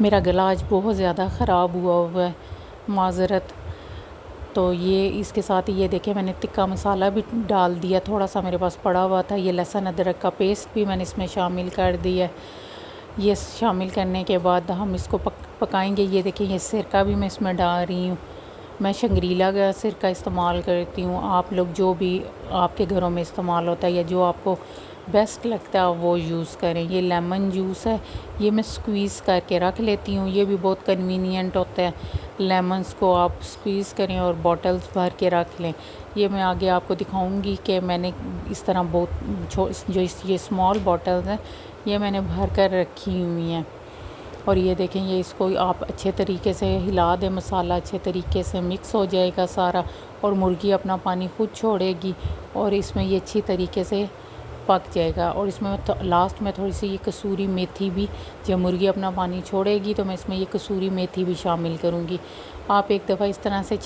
میرا گلا آج بہت زیادہ خراب ہوا ہے، معذرت۔ تو یہ اس کے ساتھ یہ دیکھیں میں نے تکا مسالہ بھی ڈال دیا، تھوڑا سا میرے پاس پڑا ہوا تھا، یہ لہسن ادرک کا پیسٹ بھی میں نے اس میں شامل کر دیا ہے۔ یہ شامل کرنے کے بعد ہم اس کو پکائیں گے۔ یہ دیکھیں یہ سرکہ بھی میں اس میں ڈال رہی ہوں، میں شنگریلا کا سرکہ استعمال کرتی ہوں، آپ لوگ جو بھی آپ کے گھروں میں استعمال ہوتا ہے یا جو آپ کو بیسٹ لگتا ہے وہ یوز کریں۔ یہ لیمن جوس ہے، یہ میں سکویز کر کے رکھ لیتی ہوں، یہ بھی بہت کنوینینٹ ہوتا ہے، لیمنز کو آپ سکویز کریں اور بوٹلز بھر کے رکھ لیں۔ یہ میں آگے آپ کو دکھاؤں گی کہ میں نے اس طرح جو یہ اسمال بوٹلز ہیں یہ میں نے بھر کر رکھی ہوئی ہیں۔ اور یہ دیکھیں یہ اس کو آپ اچھے طریقے سے ہلا دیں، مسالہ اچھے طریقے سے مکس ہو جائے گا سارا، اور مرغی اپنا پانی خود چھوڑے گی اور اس میں یہ اچھی طریقے سے پک جائے گا۔ اور اس میں لاسٹ میں تھوڑی سی یہ کسوری میتھی بھی، جب مرغی اپنا پانی چھوڑے گی تو میں اس میں یہ کسوری میتھی بھی شامل کروں گی۔ آپ ایک دفعہ اس طرح سے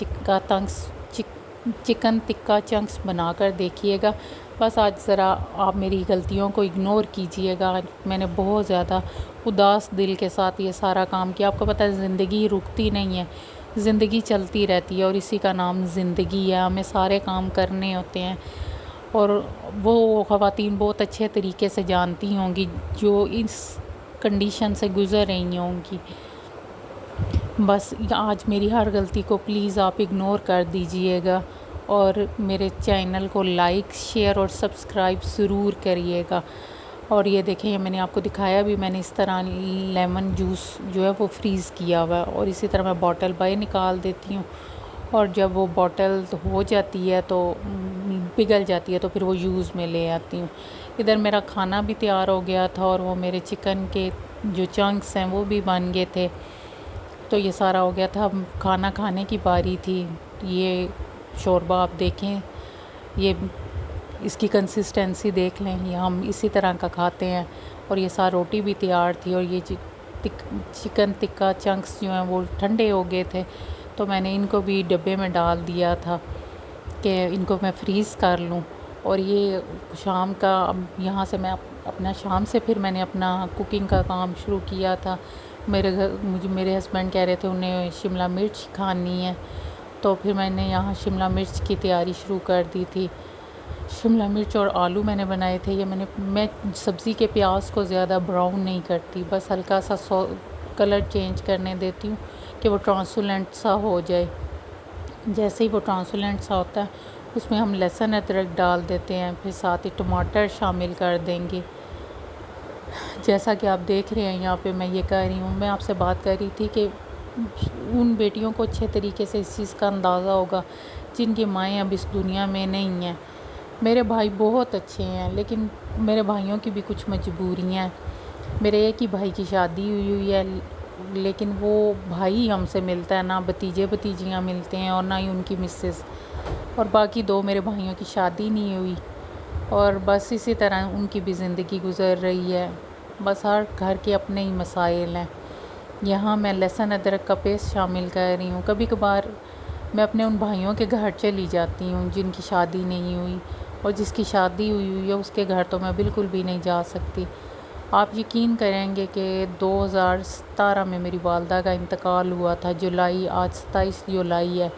چکن ٹکا چنکس بنا کر دیکھیے گا۔ بس آج ذرا آپ میری غلطیوں کو اگنور کیجئے گا، میں نے بہت زیادہ اداس دل کے ساتھ یہ سارا کام کیا۔ آپ کو پتہ ہے زندگی رکتی نہیں ہے، زندگی چلتی رہتی ہے اور اسی کا نام زندگی ہے، ہمیں سارے کام کرنے ہوتے ہیں۔ اور وہ خواتین بہت اچھے طریقے سے جانتی ہوں گی جو اس کنڈیشن سے گزر رہی ہوں گی۔ بس آج میری ہر غلطی کو پلیز آپ اگنور کر دیجئے گا اور میرے چینل کو لائک شیئر اور سبسکرائب ضرور کریے گا۔ اور یہ دیکھیں یہ میں نے آپ کو دکھایا بھی، میں نے اس طرح لیمن جوس جو ہے وہ فریز کیا ہوا ہے، اور اسی طرح میں بوٹل باہر نکال دیتی ہوں، اور جب وہ بوٹل ہو جاتی ہے تو پگھل جاتی ہے تو پھر وہ یوز میں لے آتی ہوں۔ ادھر میرا کھانا بھی تیار ہو گیا تھا اور وہ میرے چکن کے جو چنکس ہیں وہ بھی بن گئے تھے، تو یہ سارا ہو گیا تھا۔ کھانا کھانے کی باری تھی۔ یہ شوربہ آپ دیکھیں، یہ اس کی کنسسٹنسی دیکھ لیں، یہ ہم اسی طرح کا کھاتے ہیں۔ اور یہ ساری روٹی بھی تیار تھی، اور یہ چکن ٹکا چنکس جو ہیں وہ ٹھنڈے ہو گئے تھے، تو میں نے ان کو بھی ڈبے میں ڈال دیا تھا کہ ان کو میں فریز کر لوں۔ اور یہ شام کا یہاں سے میں اپنا شام سے پھر میں نے اپنا کوکنگ کا کام شروع کیا تھا۔ میرے ہسبینڈ کہہ رہے تھے انہیں شملہ مرچ کھانی ہے، تو پھر میں نے یہاں شملہ مرچ کی تیاری شروع کر دی تھی۔ شملہ مرچ اور آلو میں نے بنائے تھے۔ یہ میں سبزی کے پیاز کو زیادہ براؤن نہیں کرتی، بس ہلکا سا کلر چینج کرنے دیتی ہوں کہ وہ ٹرانسلوسنٹ سا ہو جائے۔ جیسے ہی وہ ٹرانسلوسنٹ سا ہوتا ہے اس میں ہم لہسن ادرک ڈال دیتے ہیں، پھر ساتھ ہی ٹماٹر شامل کر دیں گے۔ جیسا کہ آپ دیکھ رہے ہیں یہاں پہ میں یہ کہہ رہی ہوں، میں آپ سے بات کر رہی تھی کہ ان بیٹیوں کو اچھے طریقے سے اس چیز کا اندازہ ہوگا جن کی مائیں اب اس دنیا میں نہیں ہیں۔ میرے بھائی بہت اچھے ہیں، لیکن میرے بھائیوں کی بھی کچھ مجبوریاں ہیں۔ میرے ایک ہی بھائی کی شادی ہوئی ہے، لیکن وہ بھائی ہم سے ملتا ہے، نہ بھتیجے بھتیجیاں ملتے ہیں اور نہ ہی ان کی مسز، اور باقی دو میرے بھائیوں کی شادی نہیں ہوئی، اور بس اسی طرح ان کی بھی زندگی گزر رہی ہے۔ بس ہر گھر کے اپنے ہی مسائل ہیں۔ یہاں میں لہسن ادرک کا پیسٹ شامل کر رہی ہوں۔ کبھی کبھار میں اپنے ان بھائیوں کے گھر چلی جاتی ہوں جن کی شادی نہیں ہوئی، اور جس کی شادی ہوئی ہے اس کے گھر تو میں بالکل بھی نہیں جا سکتی۔ آپ یقین کریں گے کہ 2017 میں میری والدہ کا انتقال ہوا تھا، آج 27 جولائی ہے،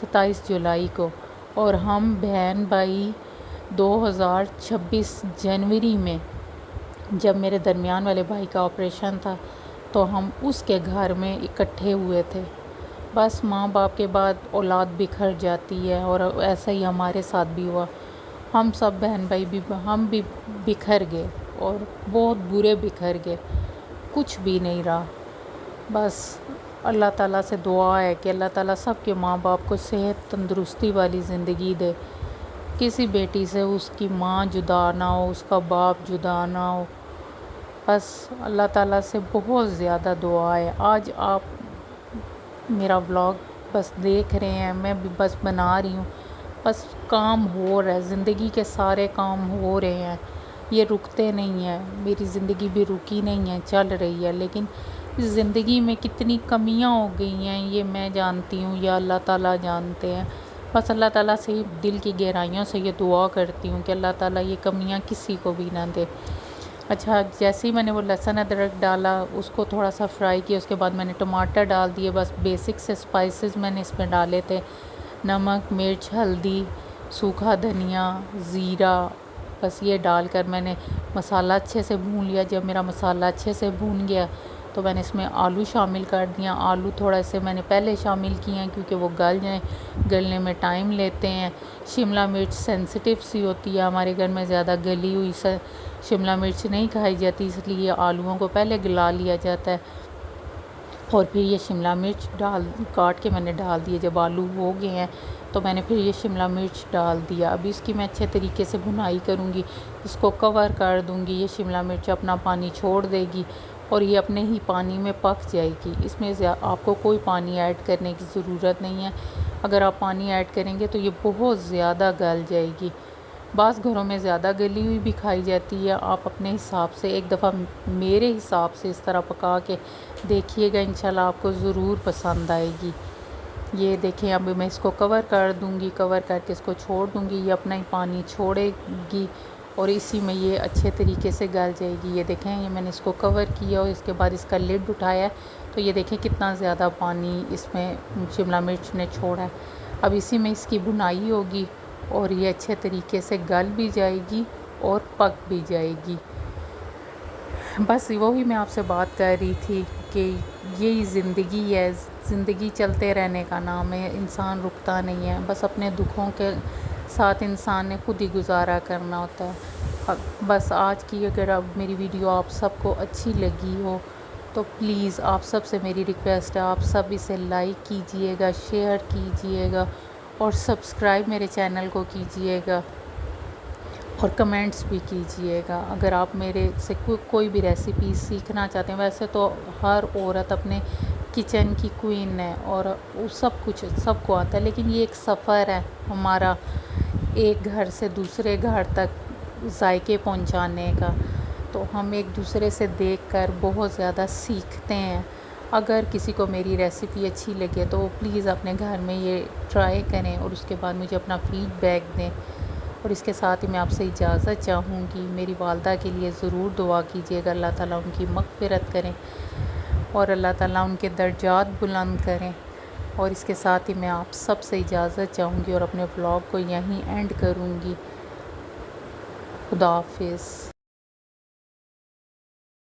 27 جولائی کو، اور ہم بہن بھائی 2026 جنوری میں جب میرے درمیان والے بھائی کا آپریشن تھا تو ہم اس کے گھر میں اکٹھے ہوئے تھے۔ بس ماں باپ کے بعد اولاد بکھر جاتی ہے، اور ایسا ہی ہمارے ساتھ بھی ہوا۔ ہم سب بہن بھائی ہم بھی بکھر گئے، اور بہت برے بکھر گئے، کچھ بھی نہیں رہا۔ بس اللہ تعالیٰ سے دعا ہے کہ اللہ تعالیٰ سب کے ماں باپ کو صحت تندرستی والی زندگی دے، کسی بیٹی سے اس کی ماں جدا نہ ہو، اس کا باپ جدا نہ ہو۔ بس اللہ تعالیٰ سے بہت زیادہ دعا ہے۔ آج آپ میرا ولاگ بس دیکھ رہے ہیں، میں بھی بس بنا رہی ہوں، بس کام ہو رہا ہے، زندگی کے سارے کام ہو رہے ہیں، یہ رکتے نہیں ہیں۔ میری زندگی بھی رکی نہیں ہے، چل رہی ہے، لیکن اس زندگی میں کتنی کمیاں ہو گئی ہیں یہ میں جانتی ہوں یا اللہ تعالیٰ جانتے ہیں۔ بس اللہ تعالیٰ سے دل کی گہرائیوں سے یہ دعا کرتی ہوں کہ اللہ تعالیٰ یہ کمیاں کسی کو بھی نہ دے۔ اچھا، جیسے ہی میں نے وہ لہسن ادرک ڈالا اس کو تھوڑا سا فرائی کیا، اس کے بعد میں نے ٹماٹر ڈال دیے، بس بیسک سے اسپائسز میں نے اس میں ڈالے تھے، نمک، مرچ، ہلدی، سوکھا دھنیا، زیرہ، بس یہ ڈال کر میں نے مسالہ اچھے سے بھون لیا۔ جب میرا مسالہ اچھے سے بھون گیا تو میں نے اس میں آلو شامل کر دیا۔ آلو تھوڑا سے میں نے پہلے شامل کیے ہیں کیونکہ وہ گل جائیں، گلنے میں ٹائم لیتے ہیں۔ شملہ مرچ سینسیٹیو سی ہوتی ہے، ہمارے گھر میں زیادہ گلی ہوئی شملہ مرچ نہیں کھائی جاتی، اس لیے آلوؤں کو پہلے گلا لیا جاتا ہے اور پھر یہ شملہ مرچ کاٹ کے میں نے ڈال دیے۔ جب آلو ہو گئے ہیں تو میں نے پھر یہ شملہ مرچ ڈال دیا۔ ابھی اس کی میں اچھے طریقے سے بھنائی کروں گی، اس کو کور کر دوں گی۔ یہ شملہ مرچ اپنا پانی چھوڑ دے گی اور یہ اپنے ہی پانی میں پک جائے گی۔ اس میں آپ کو کوئی پانی ایڈ کرنے کی ضرورت نہیں ہے، اگر آپ پانی ایڈ کریں گے تو یہ بہت زیادہ گل جائے گی۔ بعض گھروں میں زیادہ گلی ہوئی بھی کھائی جاتی ہے، آپ اپنے حساب سے ایک دفعہ میرے حساب سے اس طرح پکا کے دیکھیے گا، انشاءاللہ آپ کو ضرور پسند آئے گی۔ یہ دیکھیں اب میں اس کو کور کر دوں گی، کور کر کے اس کو چھوڑ دوں گی، یہ اپنا ہی پانی چھوڑے گی اور اسی میں یہ اچھے طریقے سے گل جائے گی۔ یہ دیکھیں یہ میں نے اس کو کور کیا اور اس کے بعد اس کا لڈ اٹھایا ہے تو یہ دیکھیں کتنا زیادہ پانی اس میں شملہ مرچ نے چھوڑا ہے۔ اب اسی میں اس کی بھنائی ہوگی اور یہ اچھے طریقے سے گل بھی جائے گی اور پک بھی جائے گی۔ بس وہی میں آپ سے بات کر رہی تھی کہ یہی زندگی ہے، زندگی چلتے رہنے کا نام ہے، انسان رکتا نہیں ہے، بس اپنے دکھوں کے ساتھ انسان نے خود ہی گزارا کرنا ہوتا ہے۔ بس آج کی اگر اب میری ویڈیو آپ سب کو اچھی لگی ہو تو پلیز آپ سب سے میری ریکویسٹ ہے، آپ سب اسے لائک کیجئے گا، شیئر کیجئے گا اور سبسکرائب میرے چینل کو کیجئے گا اور کمنٹس بھی کیجئے گا۔ اگر آپ میرے سے کوئی بھی ریسیپی سیکھنا چاہتے ہیں، ویسے تو ہر عورت اپنے کچن کی کوئین ہے اور سب کچھ سب کو آتا ہے، لیکن یہ ایک سفر ہے ہمارا ایک گھر سے دوسرے گھر تک ذائقے پہنچانے کا، تو ہم ایک دوسرے سے دیکھ کر بہت زیادہ سیکھتے ہیں۔ اگر کسی کو میری ریسیپی اچھی لگے تو وہ پلیز اپنے گھر میں یہ ٹرائی کریں اور اس کے بعد مجھے اپنا فیڈ بیک دیں۔ اور اس کے ساتھ ہی میں آپ سے اجازت چاہوں گی، میری والدہ کے لیے ضرور دعا کیجیے گا، اللہ تعالیٰ ان کی مغفرت کریں اور اللہ تعالیٰ ان کے درجات بلند کریں۔ اور اس کے ساتھ ہی میں آپ سب سے اجازت چاہوں گی اور اپنے ولاگ کو یہیں اینڈ کروں گی۔ خدا حافظ۔